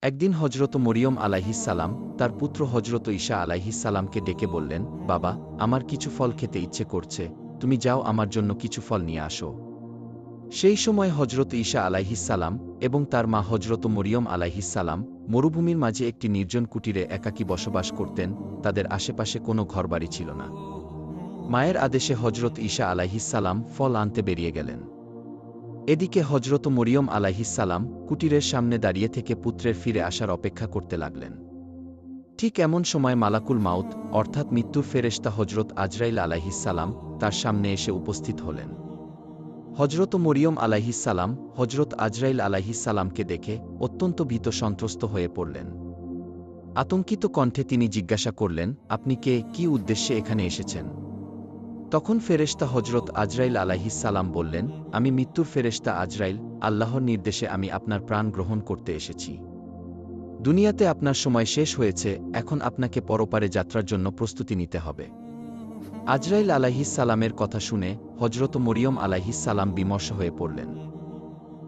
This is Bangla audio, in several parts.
একদিন হজরত মরিয়ম আলাইহিসসালাম তার পুত্র হজরত ঈসা আলাইহিসসালামকে ডেকে বললেন, বাবা, আমার কিছু ফল খেতে ইচ্ছে করছে, তুমি যাও আমার জন্য কিছু ফল নিয়ে আসো। সেই সময় হজরত ঈসা আলাইহিসসালাম এবং তার মা হজরত মরিয়ম আলাইহিসসালাম মরুভূমির মাঝে একটি নির্জন কুটিরে একাকী বসবাস করতেন, তাদের আশেপাশে কোনো ঘরবাড়ি ছিল না। মায়ের আদেশে হজরত ঈসা আলাইহিসসালাম ফল আনতে বেরিয়ে গেলেন। এদিকে হজরত মরিয়ম আলাইহিসসালাম কুটিরের সামনে দাঁড়িয়ে থেকে পুত্রের ফিরে আসার অপেক্ষা করতে লাগলেন। ঠিক এমন সময় মালাকুল মাউত অর্থাৎ মৃত্যুর ফেরেশতা হজরত আজরাইল আলাইহিসসালাম তার সামনে এসে উপস্থিত হলেন। হজরত মরিয়ম আলাইহিসসালাম হজরত আজরাইল আলাইহিসসালামকে দেখে অত্যন্ত ভীত সন্ত্রস্ত হয়ে পড়লেন। আতঙ্কিত কণ্ঠে তিনি জিজ্ঞাসা করলেন, আপনি কে, কি উদ্দেশ্যে এখানে এসেছেন? তখন ফেরেশতা হজরত আজরাইল আলাইহিসসালাম বললেন, আমি মৃত্যুর ফেরেশতা আজরাইল, আল্লাহর নির্দেশে আমি আপনার প্রাণ গ্রহণ করতে এসেছি। দুনিয়াতে আপনার সময় শেষ হয়েছে, এখন আপনাকে পরপারে যাত্রার জন্য প্রস্তুতি নিতে হবে। আজরাইল আলাইহিসসালামের কথা শুনে হজরত মরিয়ম আলাইহিসসালাম বিমর্ষ হয়ে পড়লেন।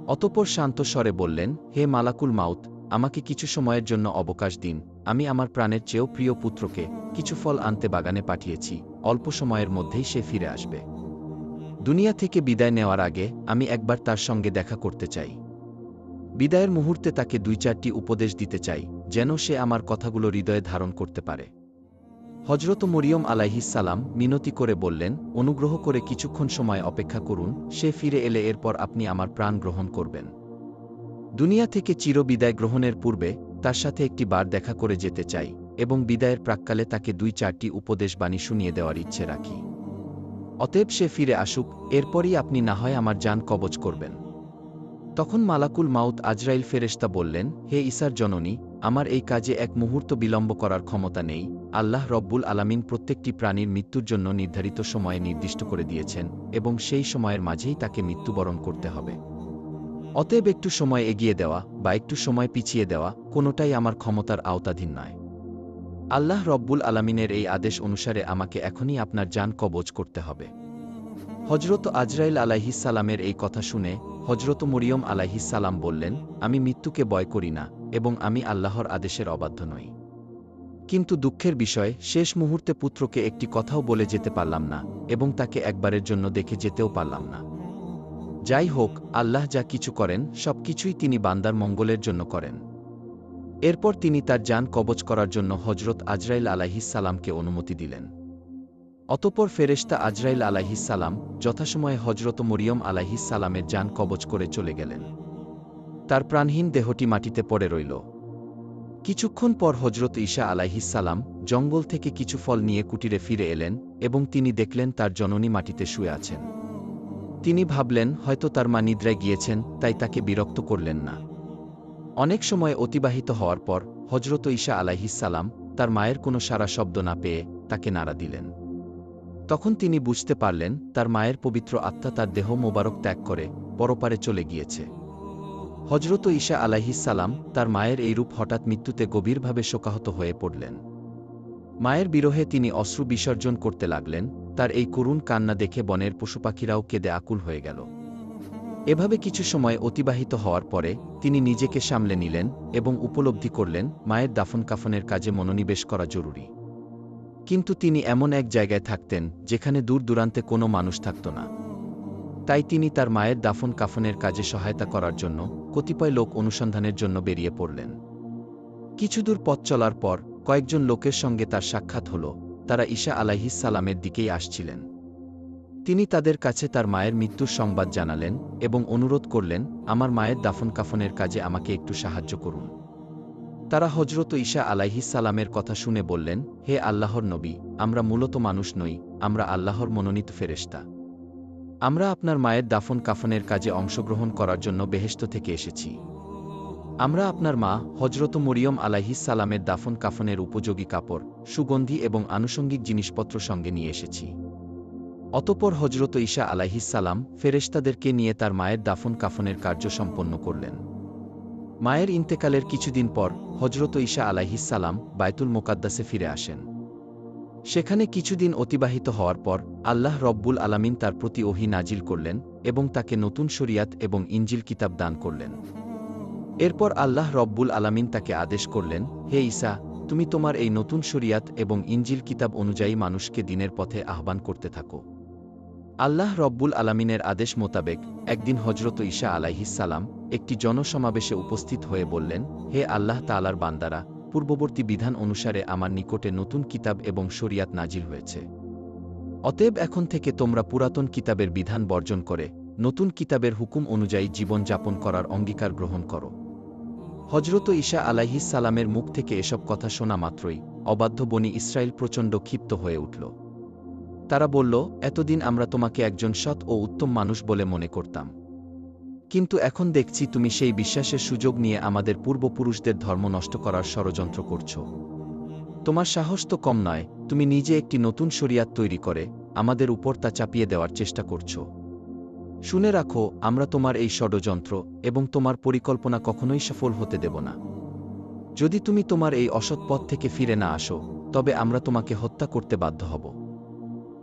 অতঃপর শান্ত স্বরে বললেন, হে মালাকুল মাউত, আমাকে কিছু সময়ের জন্য অবকাশ দিন, আমি আমার প্রাণের চেয়েও প্রিয় পুত্রকে কিছু ফল আনতে বাগানে পাঠিয়েছি, অল্প সময়ের মধ্যেই সে ফিরে আসবে। দুনিয়া থেকে বিদায় নেওয়ার আগে আমি একবার তার সঙ্গে দেখা করতে চাই। বিদায়ের মুহূর্তে তাকে ২-৪টি উপদেশ দিতে চাই, যেন সে আমার কথাগুলো হৃদয়ে ধারণ করতে পারে। হজরত মরিয়ম আলাইহিসসালাম মিনতি করে বললেন, অনুগ্রহ করে কিছুক্ষণ সময় অপেক্ষা করুন, সে ফিরে এলে এরপর আপনি আমার প্রাণ গ্রহণ করবেন। দুনিয়া থেকে চির বিদায় গ্রহণের পূর্বে তার সাথে একটি বার দেখা করে যেতে চাই এবং বিদায়ের প্রাক্কালে তাকে ২-৪টি উপদেশ বাণী শুনিয়ে দেওয়ার ইচ্ছে রাখি। অতএব সে ফিরে আসুক, এরপরই আপনি না হয় আমার জান কবজ করবেন। তখন মালাকুল মাউত আজরাইল ফেরেশতা বললেন, হে ঈসার জননী, আমার এই কাজে এক মুহূর্ত বিলম্ব করার ক্ষমতা নেই। আল্লাহ রব্বুল আলামিন প্রত্যেকটি প্রাণীর মৃত্যুর জন্য নির্ধারিত সময়ে নির্দিষ্ট করে দিয়েছেন এবং সেই সময়ের মাঝেই তাকে মৃত্যুবরণ করতে হবে। অতএব একটু সময় এগিয়ে দেওয়া বা একটু সময় পিছিয়ে দেওয়া কোনোটাই আমার ক্ষমতার আওতাধীন নয়। আল্লাহ রব্বুল আলামিনের এই আদেশ অনুসারে আমাকে এখনই আপনার জান কবজ করতে হবে। হজরত আজরাইল আলাইহিসসালামের এই কথা শুনে হজরত মরিয়ম আলাইহিসসালাম বললেন, আমি মৃত্যুকে ভয় করি না এবং আমি আল্লাহর আদেশের অবাধ্য নই। কিন্তু দুঃখের বিষয়, শেষ মুহূর্তে পুত্রকে একটি কথাও বলে যেতে পারলাম না এবং তাকে একবারের জন্য দেখে যেতেও পারলাম না। যাই হোক, আল্লাহ যা কিছু করেন সবকিছুই তিনি বান্দার মঙ্গলের জন্য করেন। এরপর তিনি তার জান কবজ করার জন্য হজরত আজরাইল আলাইহিসসালামকে অনুমতি দিলেন। অতঃপর ফেরেশতা আজরাইল আলাইহিসসালাম যথাসময়ে হজরত মরিয়ম আলাইহিসসালামের জান কবজ করে চলে গেলেন। তার প্রাণহীন দেহটি মাটিতে পড়ে রইল। কিছুক্ষণ পর হজরত ঈসা আলাইহিসসালাম জঙ্গল থেকে কিছু ফল নিয়ে কুটিরে ফিরে এলেন এবং তিনি দেখলেন তার জননী মাটিতে শুয়ে আছেন। তিনি ভাবলেন হয়তো তার মা নিদ্রায় গিয়েছেন, তাই তাকে বিরক্ত করলেন না। অনেক সময় অতিবাহিত হওয়ার পর হজরত ঈসা আলাইহিসসালাম তার মায়ের কোনো সাড়া শব্দ না পেয়ে তাকে নাড়া দিলেন। তখন তিনি বুঝতে পারলেন তার মায়ের পবিত্র আত্মা তার দেহ মোবারক ত্যাগ করে পরপারে চলে গিয়েছে। হজরত ঈসা আলাইহিসসালাম তার মায়ের এই রূপ হঠাৎ মৃত্যুতে গভীরভাবে শোকাহত হয়ে পড়লেন। মায়ের বিরহে তিনি অশ্রু বিসর্জন করতে লাগলেন। তার এই করুণ কান্না দেখে বনের পশুপাখিরাও কেঁদে আকুল হয়ে গেল। এভাবে কিছু সময় অতিবাহিত হওয়ার পরে তিনি নিজেকে সামলে নিলেন এবং উপলব্ধি করলেন মায়ের দাফন কাফনের কাজে মনোনিবেশ করা জরুরি। কিন্তু তিনি এমন এক জায়গায় থাকতেন যেখানে দূর দূরান্তে কোনো মানুষ থাকত না। তাই তিনি তার মায়ের দাফন কাফনের কাজে সহায়তা করার জন্য কতিপয় লোক অনুসন্ধানের জন্য বেরিয়ে পড়লেন। কিছুদূর পথ চলার পর কয়েকজন লোকের সঙ্গে তার সাক্ষাৎ হল। তারা ঈসা আলাইহিসসালামের দিকেই আসছিলেন। তিনি তাদের কাছে তার মায়ের মৃত্যুর সংবাদ জানালেন এবং অনুরোধ করলেন, আমার মায়ের দাফন কাফনের কাজে আমাকে একটু সাহায্য করুন। তারা হজরত ঈসা আলাইহিসসালামের কথা শুনে বললেন, হে আল্লাহর নবী, আমরা মূলত মানুষ নই, আমরা আল্লাহর মনোনীত ফেরেশতা। আমরা আপনার মায়ের দাফন কাফনের কাজে অংশগ্রহণ করার জন্য বেহেশত থেকে এসেছি। আমরা আপনার মা হজরত মরিয়ম আলাইহিসসালামের দাফন কাফনের উপযোগী কাপড়, সুগন্ধি এবং আনুষঙ্গিক জিনিসপত্র সঙ্গে নিয়ে এসেছি। অতঃপর হজরত ঈসা আলাইহিসসালাম ফেরেশতাদেরকে নিয়ে তার মায়ের দাফন কাফনের কার্য সম্পন্ন করলেন। মায়ের ইন্তেকালের কিছুদিন পর হজরত ঈসা আলাইহিসসালাম বায়তুল মোকাদ্দাসে ফিরে আসেন। সেখানে কিছুদিন অতিবাহিত হওয়ার পর আল্লাহ রব্বুল আলামিন তার প্রতি ওহী নাজিল করলেন এবং তাকে নতুন শরিয়াত এবং ইনজিল কিতাব দান করলেন। এরপর আল্লাহ রব্বুল আলামিন তাকে আদেশ করলেন, হে ঈসা, তুমি তোমার এই নতুন শরিয়াত এবং ইনজিল কিতাব অনুযায়ী মানুষকে দ্বীনের পথে আহ্বান করতে থাকো। আল্লাহ রব্বুল আলামিনের আদেশ মোতাবেক একদিন হজরত ঈসা আলাইহিসসালাম একটি জনসমাবেশে উপস্থিত হয়ে বললেন, হে আল্লাহ তাআলার বান্দারা, পূর্ববর্তী বিধান অনুসারে আমার নিকটে নতুন কিতাব এবং শরিয়াত নাজিল হয়েছে। অতএব এখন থেকে তোমরা পুরাতন কিতাবের বিধান বর্জন করে নতুন কিতাবের হুকুম অনুযায়ী জীবন যাপন করার অঙ্গীকার গ্রহণ করো। হজরত ঈসা আলাইহিসসালামের মুখ থেকে এসব কথা শোনা মাত্রই অবাধ্য বনী ইসরায়েল প্রচণ্ড ক্ষিপ্ত হয়ে উঠল। তারা বলল, এতদিন আমরা তোমাকে একজন সৎ ও উত্তম মানুষ বলে মনে করতাম, কিন্তু এখন দেখছি তুমি সেই বিশ্বাসের সুযোগ নিয়ে আমাদের পূর্বপুরুষদের ধর্ম নষ্ট করার ষড়যন্ত্র করছ। তোমার সাহস তো কম নয়, তুমি নিজে একটি নতুন শরিয়াত তৈরি করে আমাদের উপর তা চাপিয়ে দেওয়ার চেষ্টা করছ। শুনে রাখো, আমরা তোমার এই ষড়যন্ত্র এবং তোমার পরিকল্পনা কখনোই সফল হতে দেব না। যদি তুমি তোমার এই অসৎ পথ থেকে ফিরে না আসো, তবে আমরা তোমাকে হত্যা করতে বাধ্য হব।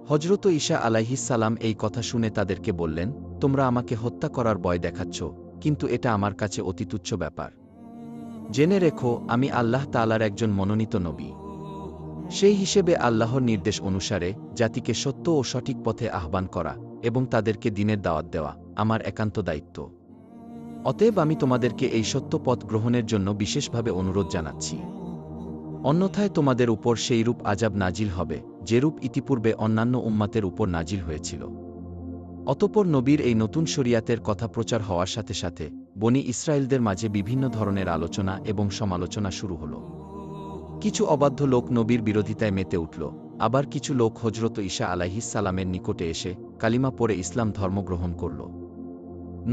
হজরত ঈসা আলাইহিসসালাম এই কথা শুনে তাদেরকে বললেন, তোমরা আমাকে হত্যা করার ভয় দেখাচ্ছ, কিন্তু এটা আমার কাছে অতি তুচ্ছ ব্যাপার। জেনে রেখো, আমি আল্লাহ তাআলার একজন মনোনীত নবী। সেই হিসেবে আল্লাহর নির্দেশ অনুসারে জাতিকে সত্য ও সঠিক পথে আহ্বান করা এবং তাদেরকে দ্বীনের দাওয়াত দেওয়া আমার একান্ত দায়িত্ব। অতএব আমি তোমাদেরকে এই সত্য পথ গ্রহণের জন্য বিশেষভাবে অনুরোধ জানাচ্ছি। অন্যথায় তোমাদের উপর সেইরূপ আযাব নাজিল হবে যেরূপ ইতিপূর্বে অন্যান্য উম্মাতের উপর নাজিল হয়েছিল। অতঃপর নবীর এই নতুন শরিয়াতের কথা প্রচার হওয়ার সাথে সাথে বনী ইসরায়েলদের মাঝে বিভিন্ন ধরনের আলোচনা এবং সমালোচনা শুরু হল। কিছু অবাধ্য লোক নবীর বিরোধিতায় মেতে উঠল, আবার কিছু লোক হজরত ঈসা আলাইহিসসালামের নিকটে এসে কালিমা পড়ে ইসলাম ধর্ম গ্রহণ করল।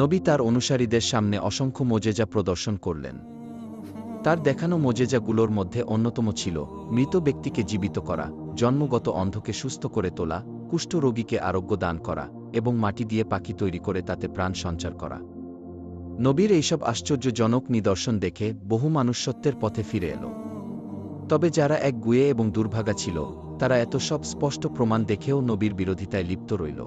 নবী তার অনুসারীদের সামনে অসংখ্য মোজেজা প্রদর্শন করলেন। তার দেখানো মোজেজাগুলোর মধ্যে অন্যতম ছিল মৃত ব্যক্তিকে জীবিত করা, জন্মগত অন্ধকে সুস্থ করে তোলা, কুষ্ঠ রোগীকে আরোগ্য দান করা এবং মাটি দিয়ে পাখি তৈরি করে তাতে প্রাণ সঞ্চার করা। নবীর এইসব আশ্চর্যজনক নিদর্শন দেখে বহু মানুষ সত্যের পথে ফিরে এল। তবে যারা একগুঁয়ে এবং দুর্ভাগা ছিল, তারা এত সব স্পষ্ট প্রমাণ দেখেও নবীর বিরোধিতায় লিপ্ত রইল।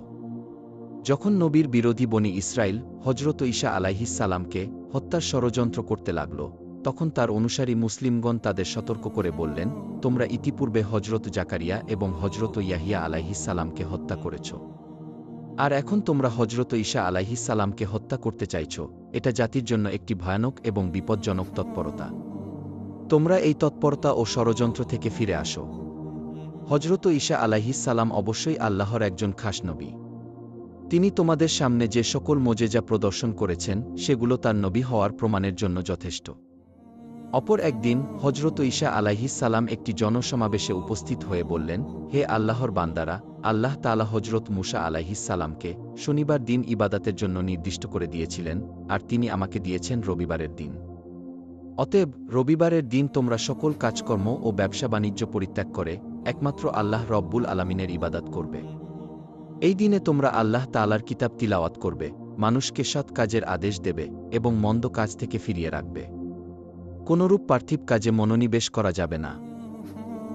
যখন নবীর বিরোধী বনী ইসরায়েল হজরত ঈসা আলাইহিসসালামকে হত্যার ষড়যন্ত্র করতে লাগল, তখন তার অনুসারী মুসলিমগণ তাদের সতর্ক করে বললেন, তোমরা ইতিপূর্বে হজরত জাকারিয়া এবং হজরত ইয়াহিয়া আলাইহিসসালামকে হত্যা করেছ, আর এখন তোমরা হজরত ঈসা আলাইহিসসালামকে হত্যা করতে চাইছ। এটা জাতির জন্য একটি ভয়ানক এবং বিপজ্জনক তৎপরতা। তোমরা এই তৎপরতা ও ষড়যন্ত্র থেকে ফিরে আসো। হজরত ঈসা আলাইহিসসালাম অবশ্যই আল্লাহর একজন খাস নবী। তিনি তোমাদের সামনে যে সকল মোজেজা প্রদর্শন করেছেন সেগুলো তার নবী হওয়ার প্রমাণের জন্য যথেষ্ট। অপর একদিন হজরত ঈসা আলাইহিসসালাম একটি জনসমাবেশে উপস্থিত হয়ে বললেন, হে আল্লাহর বান্দারা, আল্লাহ তাআলা হজরত মূসা আলাইহিসসালামকে শনিবার দিন ইবাদাতের জন্য নির্দিষ্ট করে দিয়েছিলেন, আর তিনি আমাকে দিয়েছেন রবিবারের দিন। অতএব রবিবারের দিন তোমরা সকল কাজকর্ম ও ব্যবসা বাণিজ্য পরিত্যাগ করে একমাত্র আল্লাহ রব্বুল আলামিনের ইবাদত করবে। এই দিনে তোমরা আল্লাহ তাআলার কিতাব তিলাওয়াত করবে, মানুষকে সৎ কাজের আদেশ দেবে এবং মন্দ কাজ থেকে ফিরিয়ে রাখবে। কোনরূপ পার্থিব কাজে মনোনিবেশ করা যাবে না।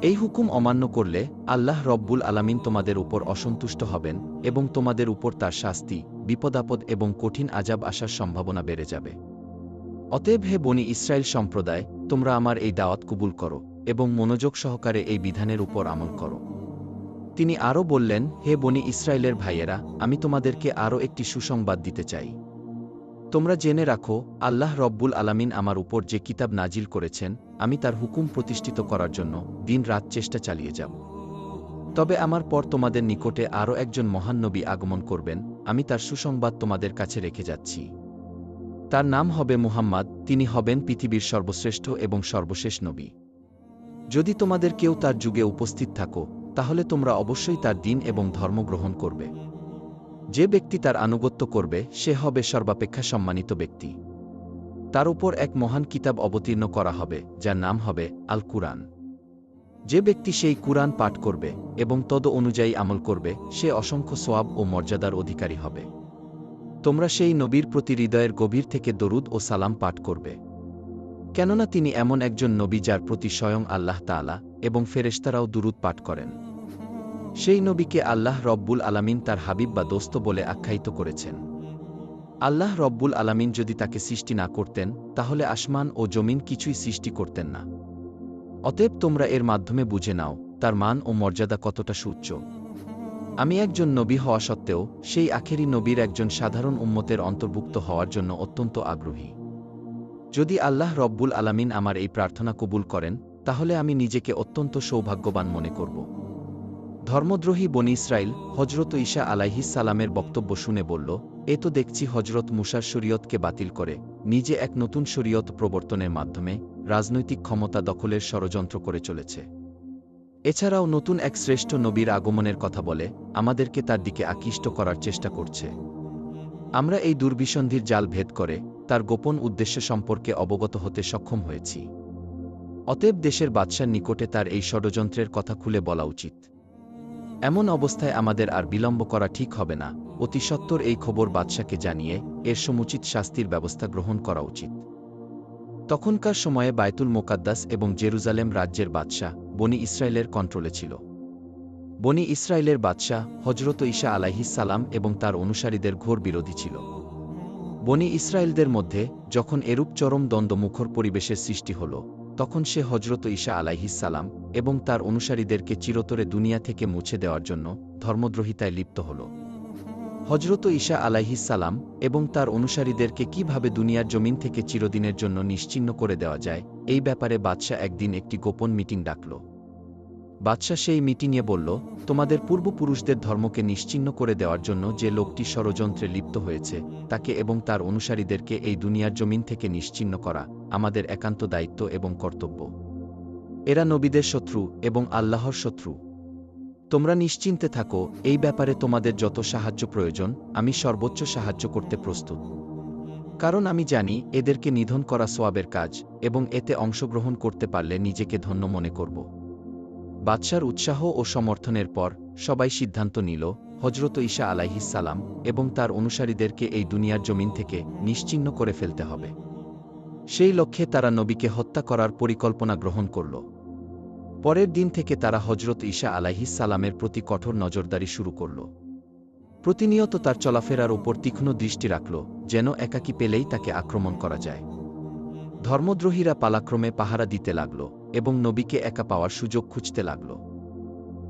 এই হুকুম অমান্য করলে আল্লাহ রব্বুল আলামিন তোমাদের উপর অসন্তুষ্ট হবেন এবং তোমাদের উপর তার শাস্তি, বিপদাপদ এবং কঠিন আযাব আসার সম্ভাবনা বেড়ে যাবে। অতএব হে বনী ইসরায়েল সম্প্রদায়, তোমরা আমার এই দাওয়াত কবুল করো এবং মনোযোগ সহকারে এই বিধানের উপর আমল করো। তিনি আরও বললেন, হে বনী ইসরায়েলের ভাইয়েরা, আমি তোমাদেরকে আরও একটি সুসংবাদ দিতে চাই। তোমরা জেনে রাখো, আল্লাহ রব্বুল আলামিন আমার উপর যে কিতাব নাজিল করেছেন, আমি তার হুকুম প্রতিষ্ঠিত করার জন্য দিন রাত চেষ্টা চালিয়ে যাব। তবে আমার পর তোমাদের নিকটে আরও একজন মহান নবী আগমন করবেন, আমি তার সুসংবাদ তোমাদের কাছে রেখে যাচ্ছি। তার নাম হবে মুহাম্মদ, তিনি হবেন পৃথিবীর সর্বশ্রেষ্ঠ এবং সর্বশেষ নবী। যদি তোমাদের কেউ তার যুগে উপস্থিত থাকো, তাহলে তোমরা অবশ্যই তার দ্বীন এবং ধর্ম গ্রহণ করবে। যে ব্যক্তি তার আনুগত্য করবে সে হবে সর্বাপেক্ষা সম্মানিত ব্যক্তি। তার উপর এক মহান কিতাব অবতীর্ণ করা হবে, যার নাম হবে আল কুরআন। যে ব্যক্তি সেই কুরআন পাঠ করবে এবং তদ অনুযায়ী আমল করবে, সে অসংখ্য সওয়াব ও মর্যাদার অধিকারী হবে। তোমরা সেই নবীর প্রতি হৃদয়ের গভীর থেকে দরুদ ও সালাম পাঠ করবে, কেননা তিনি এমন একজন নবী যার প্রতি স্বয়ং আল্লাহ তাআলা এবং ফেরেশতারাও দুরূদ পাঠ করেন। সেই নবীকে আল্লাহ রব্বুল আলামিন তার হাবিব বা দোস্ত বলে আখ্যায়িত করেছেন। আল্লাহ রব্বুল আলামিন যদি তাকে সৃষ্টি না করতেন তাহলে আসমান ও জমিন কিছুই সৃষ্টি করতেন না। অতএব তোমরা এর মাধ্যমে বুঝে নাও তার মান ও মর্যাদা কতটা সুউচ্চ। আমি একজন নবী হওয়া সত্ত্বেও সেই আখেরি নবীর একজন সাধারণ উম্মতের অন্তর্ভুক্ত হওয়ার জন্য অত্যন্ত আগ্রহী। যদি আল্লাহ রব্বুল আলামিন আমার এই প্রার্থনা কবুল করেন তাহলে আমি নিজেকে অত্যন্ত সৌভাগ্যবান মনে করব। ধর্মদ্রোহী বনি ইসরাইল হজরত ঈসা আলাইহিস সালামের বক্তব্য শুনে বলল, এ তো দেখছি হজরত মুসার শরীয়তকে বাতিল করে নিজে এক নতুন শরীয়ত প্রবর্তনের মাধ্যমে রাজনৈতিক ক্ষমতা দখলের ষড়যন্ত্র করে চলেছে। এছাড়াও নতুন এক শ্রেষ্ঠ নবীর আগমনের কথা বলে আমাদেরকে তার দিকে আকৃষ্ট করার চেষ্টা করছে। আমরা এই দুর্বিসন্ধির জাল ভেদ করে তার গোপন উদ্দেশ্য সম্পর্কে অবগত হতে সক্ষম হয়েছি। অতএব দেশের বাদশার নিকটে তার এই ষড়যন্ত্রের কথা খুলে বলা উচিত। এমন অবস্থায় আমাদের আর বিলম্ব করা ঠিক হবে না, অতি সত্বর এই খবর বাদশাকে জানিয়ে এর সমুচিত শাস্তির ব্যবস্থা গ্রহণ করা উচিত। তখনকার সময়ে বায়তুল মোকাদ্দাস এবং জেরুজালেম রাজ্যের বাদশাহ বনি ইসরায়েলের কন্ট্রোলে ছিল। বনি ইসরায়েলের বাদশাহ হজরত ঈসা আলাইহিস সালাম এবং তার অনুসারীদের ঘোর বিরোধী ছিল। বনি ইসরায়েলদের মধ্যে যখন এরূপ চরম দ্বন্দ্বমুখর পরিবেশের সৃষ্টি হল, তখন সে হজরত ঈসা আলাইহিস সালাম এবং তার অনুসারীদেরকে চিরতরে দুনিয়া থেকে মুছে দেওয়ার জন্য ধর্মদ্রোহিতায় লিপ্ত হল। হজরত ঈসা আলাইহিস সালাম এবং তার অনুসারীদেরকে কিভাবে দুনিয়ার জমিন থেকে চিরদিনের জন্য নিশ্চিহ্ন করে দেওয়া যায়, এই ব্যাপারে বাদশাহ একদিন একটি গোপন মিটিং ডাকল। বাদশাহ সেই মিটিংয়ে বলল, তোমাদের পূর্বপুরুষদের ধর্মকে নিশ্চিহ্ন করে দেওয়ার জন্য যে লোকটি ষড়যন্ত্রে লিপ্ত হয়েছে তাকে এবং তার অনুসারীদেরকে এই দুনিয়ার জমিন থেকে নিশ্চিহ্ন করা আমাদের একান্ত দায়িত্ব এবং কর্তব্য। এরা নবীদের শত্রু এবং আল্লাহর শত্রু। তোমরা নিশ্চিন্তে থাকো, এই ব্যাপারে তোমাদের যত সাহায্য প্রয়োজন আমি সর্বোচ্চ সাহায্য করতে প্রস্তুত। কারণ আমি জানি এদেরকে নিধন করা সওয়াবের কাজ এবং এতে অংশগ্রহণ করতে পারলে নিজেকে ধন্য মনে করব। বাদশার উৎসাহ ও সমর্থনের পর সবাই সিদ্ধান্ত নিল হজরত ঈসা আলাইহিস সালাম এবং তার অনুসারীদেরকে এই দুনিয়ার জমিন থেকে নিশ্চিহ্ন করে ফেলতে হবে। সেই লক্ষ্যে তারা নবীকে হত্যা করার পরিকল্পনা গ্রহণ করল। পরের দিন থেকে তারা হজরত ঈসা আলাইহিস সালামের প্রতি কঠোর নজরদারি শুরু করল। প্রতিনিয়ত তার চলাফেরার উপর তীক্ষ্ণ দৃষ্টি রাখল, যেন একাকী পেলেই তাকে আক্রমণ করা যায়। ধর্মদ্রোহীরা পালাক্রমে পাহারা দিতে লাগল এবং নবীকে একা পাওয়ার সুযোগ খুঁজতে লাগল।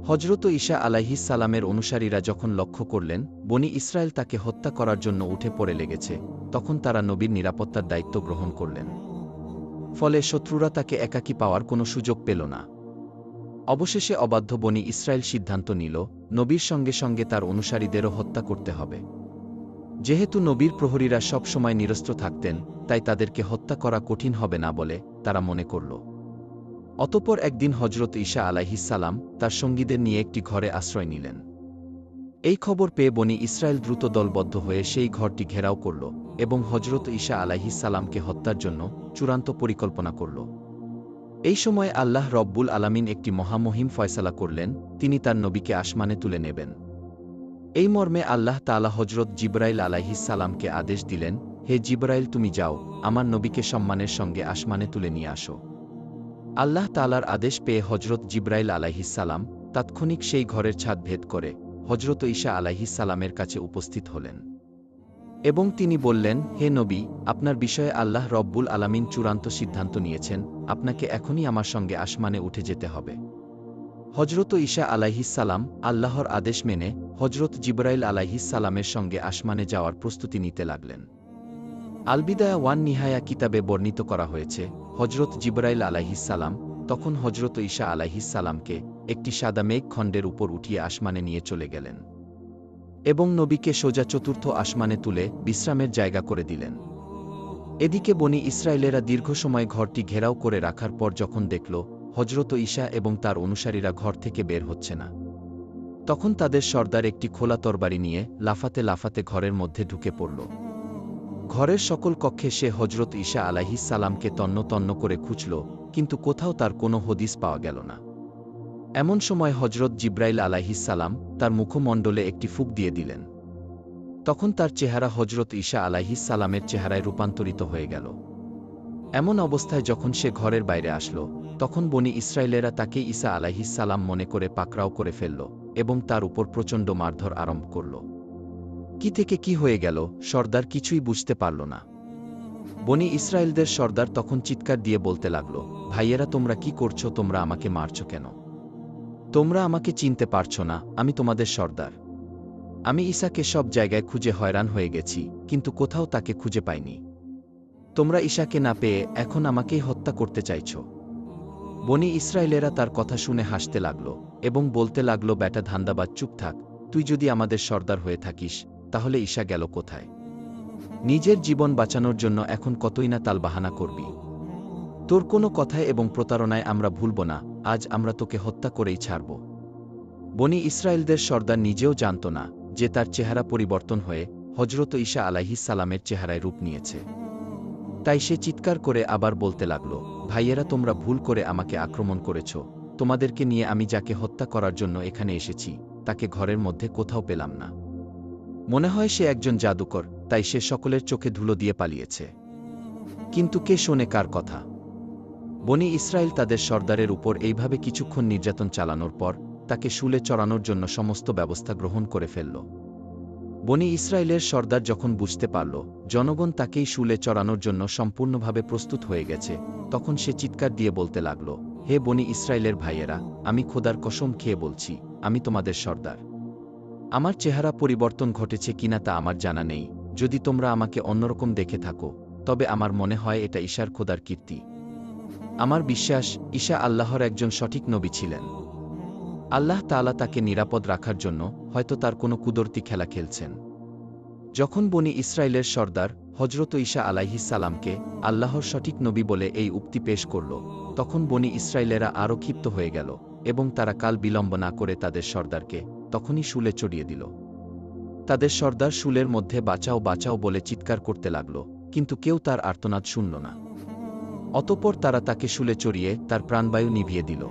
হজরত ঈসা আলাইহিস সালামের অনুসারীরা যখন লক্ষ্য করলেন বনি ইসরায়েল তাকে হত্যা করার জন্য উঠে পড়ে লেগেছে, তখন তারা নবীর নিরাপত্তার দায়িত্ব গ্রহণ করলেন। ফলে শত্রুরা তাকে একাকী পাওয়ার কোনো সুযোগ পেল না। অবশেষে অবাধ্য বনি ইসরায়েল সিদ্ধান্ত নিল নবীর সঙ্গে সঙ্গে তার অনুসারীদেরও হত্যা করতে হবে। যেহেতু নবীর প্রহরীরা সব সময় নিরস্ত্র থাকতেন, তাই তাদেরকে হত্যা করা কঠিন হবে না বলে তারা মনে করল। অতঃপর একদিন হজরত ঈসা আলাইহিস সালাম তার সঙ্গীদের নিয়ে একটি ঘরে আশ্রয় নিলেন। এই খবর পেয়ে বনি ইসরায়েল দ্রুত দলবদ্ধ হয়ে সেই ঘরটি ঘেরাও করল এবং হজরত ঈসা আলাইহিস সালামকে হত্যার জন্য চূড়ান্ত পরিকল্পনা করল। এই সময় আল্লাহ রব্বুল আলামিন একটি মহামহিম ফয়সালা করলেন, তিনি তার নবীকে আসমানে তুলে নেবেন। এই মর্মে আল্লাহ তাআলা হজরত জিবরাইল আলাইহিস সালামকে আদেশ দিলেন, হে জিবরাইল, তুমি যাও, আমার নবীকে সম্মানের সঙ্গে আসমানে তুলে নিয়ে আসো। আল্লাহ তাআলার আদেশ পেয়ে হজরত জিবরাইল আলাইহিস সালাম তাৎক্ষণিক সেই ঘরের ছাদ ভেদ করে হজরত ঈসা আলাইহিস সালামের কাছে উপস্থিত হলেন এবং তিনি বললেন, হে নবী, আপনার বিষয়ে আল্লাহ রব্বুল আলামিন চূড়ান্ত সিদ্ধান্ত নিয়েছেন, আপনাকে এখনই আমার সঙ্গে আসমানে উঠে যেতে হবে। হজরত ঈসা আলাইহিস সালাম আল্লাহর আদেশ মেনে হজরত জিবরাইল আলাইহিস সালামের সঙ্গে আসমানে যাওয়ার প্রস্তুতি নিতে লাগলেন। আল-বিদায়া ওয়ান নিহায়া কিতাবে বর্ণিত করা হয়েছে, হজরত জিবরাইল আলাইহিস সালাম তখন হজরত ঈসা আলাইহিস সালামকে একটি সাদা মেঘ খণ্ডের উপর উঠিয়ে আসমানে নিয়ে চলে গেলেন এবং নবীকে সোজা চতুর্থ আসমানে তুলে বিশ্রামের জায়গা করে দিলেন। এদিকে বনি ইসরায়েলেরা দীর্ঘ সময় ঘরটি ঘেরাও করে রাখার পর যখন দেখল হজরত ঈসা এবং তার অনুসারীরা ঘর থেকে বের হচ্ছে না, তখন তাদের সর্দার একটি খোলা তরবারি নিয়ে লাফাতে লাফাতে ঘরের মধ্যে ঢুকে পড়ল। ঘরের সকল কক্ষে সে হজরত ঈসা আলাইহিস সালামকে তন্ন তন্ন করে খুঁজল, কিন্তু কোথাও তার কোনো হদিস পাওয়া গেল না। এমন সময় হজরত জিবরাইল আলাইহিস সালাম তার মুখমণ্ডলে একটি ফুঁক দিয়ে দিলেন। তখন তার চেহারা হজরত ঈসা আলাইহিস সালামের চেহারায় রূপান্তরিত হয়ে গেল। এমন অবস্থায় যখন সে ঘরের বাইরে আসলো, তখন বনি ইসরায়েলেরা তাকে ঈসা আলাইহিস সালাম মনে করে পাকড়াও করে ফেলল এবং তার উপর প্রচণ্ড মারধর আরম্ভ করল। কি থেকে কি হয়ে গেল সর্দার কিছুই বুঝতে পারল না। বনি ইসরায়েলদের সর্দার তখন চিৎকার দিয়ে বলতে লাগল, ভাইয়েরা তোমরা কি করছো? তোমরা আমাকে মারছ কেন? তোমরা আমাকে চিনতে পারছ না? আমি তোমাদের সর্দার। আমি ঈসাকে সব জায়গায় খুঁজে হয়রান হয়ে গেছি, কিন্তু কোথাও তাকে খুঁজে পাইনি। তোমরা ঈসাকে না পেয়ে এখন আমাকেই হত্যা করতে চাইছ। বনি ইসরায়েলেরা তার কথা শুনে হাসতে লাগল এবং বলতে লাগল, ব্যাটা ধান্দাবাজ, চুপ থাক। তুই যদি আমাদের সর্দার হয়ে থাকিস তাহলে ঈসা গেল কোথায়? নিজের জীবন বাঁচানোর জন্য এখন কতই না তালবাহানা করবি। তোর কোনো কথায় এবং প্রতারণায় আমরা ভুলব না, আজ আমরা তোকে হত্যা করেই ছাড়ব। বনি ইসরায়েলদের সর্দার নিজেও জানত না যে তার চেহারা পরিবর্তন হয়ে হজরত ঈসা আলাইহিস সালামের চেহারায় রূপ নিয়েছে। তাই সে চিৎকার করে আবার বলতে লাগল, ভাইয়েরা তোমরা ভুল করে আমাকে আক্রমণ করেছ। তোমাদেরকে নিয়ে আমি যাকে হত্যা করার জন্য এখানে এসেছি তাকে ঘরের মধ্যে কোথাও পেলাম না। মনে হয় সে একজন জাদুকর, তাই সে সকলের চোখে ধুলো দিয়ে পালিয়েছে। কিন্তু কে শোনে কার কথা? বনি ইসরায়েল তাদের সর্দারের উপর এইভাবে কিছুক্ষণ নির্যাতন চালানোর পর তাকে শুলে চড়ানোর জন্য সমস্ত ব্যবস্থা গ্রহণ করে ফেলল। বনি ইসরায়েলের সর্দার যখন বুঝতে পারল জনগণ তাকেই শুলে চড়ানোর জন্য সম্পূর্ণভাবে প্রস্তুত হয়ে গেছে, তখন সে চিৎকার দিয়ে বলতে লাগল, হে বনি ইসরায়েলের ভাইয়েরা, আমি খোদার কসম খেয়ে বলছি, আমি তোমাদের সর্দার। আমার চেহারা পরিবর্তন ঘটেছে কিনা তা আমার জানা নেই। যদি তোমরা আমাকে অন্যরকম দেখে থাকো তবে আমার মনে হয় এটা ঈসার খোদার কীর্তি। আমার বিশ্বাস ঈসা আল্লাহর একজন সঠিক নবী ছিলেন। আল্লাহ তাআলা তাকে নিরাপদ রাখার জন্য হয়তো তার কোনো কুদরতি খেলা খেলছেন। যখন বনি ইসরায়েলের সর্দার হজরত ঈসা আলাইহিস সালামকে আল্লাহর সঠিক নবী বলে এই উক্তি পেশ করল, তখন বনি ইসরায়েলেরা আরও ক্ষিপ্ত হয়ে গেল এবং তারা কাল বিলম্ব না করে তাদের সর্দারকে তখনই শুলে চড়িয়ে দিল। তাদের সর্দার শুলের মধ্যে বাঁচাও বাঁচাও বলে চিৎকার করতে লাগল, কিন্তু কেউ তার আর্তনাদ শুনল না। অতঃপর তারা তাকে শুলে চড়িয়ে তার প্রাণবায়ু নিভিয়ে দিল।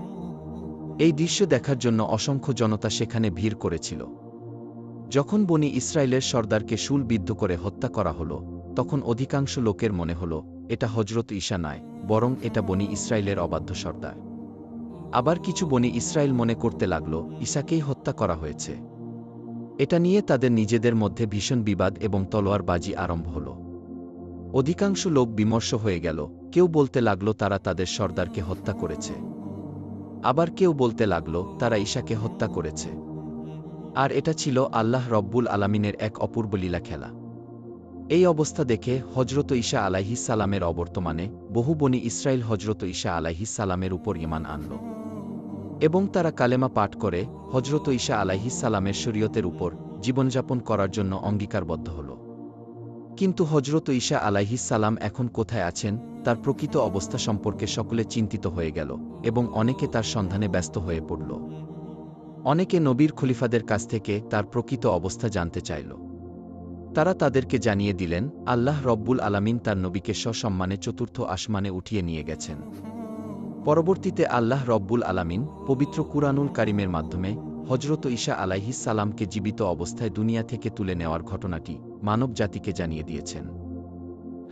এই দৃশ্য দেখার জন্য অসংখ্য জনতা সেখানে ভিড় করেছিল। যখন বনি ইসরায়েলের সর্দারকে শুলবিদ্ধ করে হত্যা করা হল, তখন অধিকাংশ লোকের মনে হল এটা হজরত ঈসা নয়, বরং এটা বনি ইসরায়েলের অবাধ্য সর্দার। আবার কিছু বনি ইসরায়েল মনে করতে লাগল ঈসাকেই হত্যা করা হয়েছে। এটা নিয়ে তাদের নিজেদের মধ্যে ভীষণ বিবাদ এবং তলোয়ারবাজি আরম্ভ হল। অধিকাংশ লোক বিমর্ষ হয়ে গেল, কেউ বলতে লাগল তারা তাদের সর্দারকে হত্যা করেছে, আবার কেউ বলতে লাগল তারা ঈসাকে হত্যা করেছে। আর এটা ছিল আল্লাহ রব্বুল আলামিনের এক অপূর্ব লীলা খেলা। এই অবস্থা দেখে হজরত ঈসা আলাইহিস সালামের অবর্তমানে বহু বনি ইসরায়েল হজরত ঈসা আলাইহিস সালামের উপর ঈমান আনল এবং তারা কালেমা পাঠ করে হজরত ঈসা আলাইহিস সালামের শরীয়তের উপর জীবনযাপন করার জন্য অঙ্গীকারবদ্ধ হল। কিন্তু হজরত ঈসা আলাইহিস সালাম এখন কোথায় আছেন তার প্রকৃত অবস্থা সম্পর্কে সকলে চিন্তিত হয়ে গেল এবং অনেকে তার সন্ধানে ব্যস্ত হয়ে পড়ল। অনেকে নবীর খলিফাদের কাছ থেকে তার প্রকৃত অবস্থা জানতে চাইল। তারা তাদেরকে জানিয়ে দিলেন আল্লাহ রব্বুল আলামিন তার নবীকে সসম্মানে চতুর্থ আসমানে উঠিয়ে নিয়ে গেছেন। পরবর্তীতে আল্লাহ রব্বুল আলামিন পবিত্র কুরআনুল কারীমের মাধ্যমে হজরত ঈসা আলাইহিস সালামকে জীবিত অবস্থায় দুনিয়া থেকে তুলে নেওয়ার ঘটনাটি মানব জাতিকে জানিয়ে দিয়েছেন।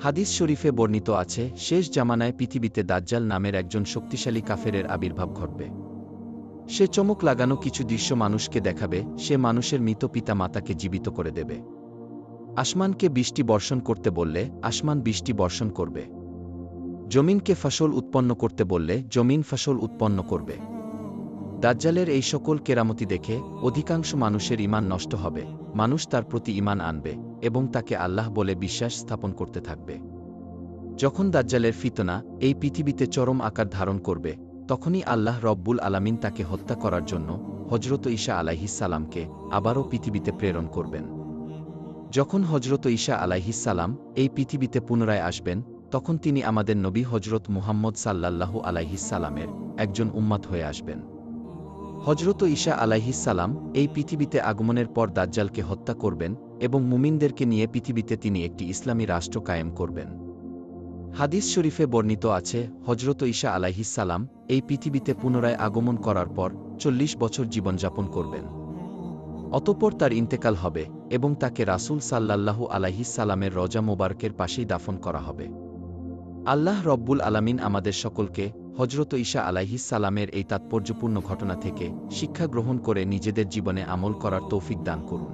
হাদিস শরীফে বর্ণিত আছে, শেষ জামানায় পৃথিবীতে দাজ্জাল নামের একজন শক্তিশালী কাফেরের আবির্ভাব ঘটবে। সে চমক লাগানো কিছু দৃশ্য মানুষকে দেখাবে। সে মানুষের মৃত পিতা মাতাকে জীবিত করে দেবে। আসমানকে বৃষ্টি বর্ষণ করতে বললে আসমান বৃষ্টি বর্ষণ করবে। জমিনকে ফসল উৎপন্ন করতে বললে জমিন ফসল উৎপন্ন করবে। দাজ্জালের এই সকল কেরামতি দেখে অধিকাংশ মানুষের ঈমান নষ্ট হবে। মানুষ তার প্রতি ঈমান আনবে এবং তাকে আল্লাহ বলে বিশ্বাস স্থাপন করতে থাকবে। যখন দাজ্জালের ফিতনা এই পৃথিবীতে চরম আকার ধারণ করবে, তখনই আল্লাহ রব্বুল আলামিন তাকে হত্যা করার জন্য হজরত ঈসা আলাইহিস সালামকে আবারও পৃথিবীতে প্রেরণ করবেন। যখন হজরত ঈসা আলাইহিস সালাম এই পৃথিবীতে পুনরায় আসবেন, তখন তিনি আমাদের নবী হজরত মুহাম্মদ সাল্লাল্লাহু আলাইহিস সালামের একজন উম্মত হয়ে আসবেন। হজরত ঈসা আলাইহিস সালাম এই পৃথিবীতে আগমনের পর দাজ্জালকে হত্যা করবেন এবং মুমিনদেরকে নিয়ে পৃথিবীতে তিনি একটি ইসলামী রাষ্ট্র কায়েম করবেন। হাদিস শরীফে বর্ণিত আছে, হজরত ঈসা আলাইহিস সালাম এই পৃথিবীতে পুনরায় আগমন করার পর ৪০ বছর জীবনযাপন করবেন। অতঃপর তার ইন্তেকাল হবে এবং তাকে রাসূল সাল্লাল্লাহু আলাইহিস সালামের রওজা মোবারকের পাশেই দাফন করা হবে। আল্লাহ রব্বুল আলামিন আমাদের সকলকে হজরত ঈসা আলাইহিস সালামের এই তাৎপর্যপূর্ণ ঘটনা থেকে শিক্ষা গ্রহণ করে নিজেদের জীবনে আমল করার তৌফিক দান করুন।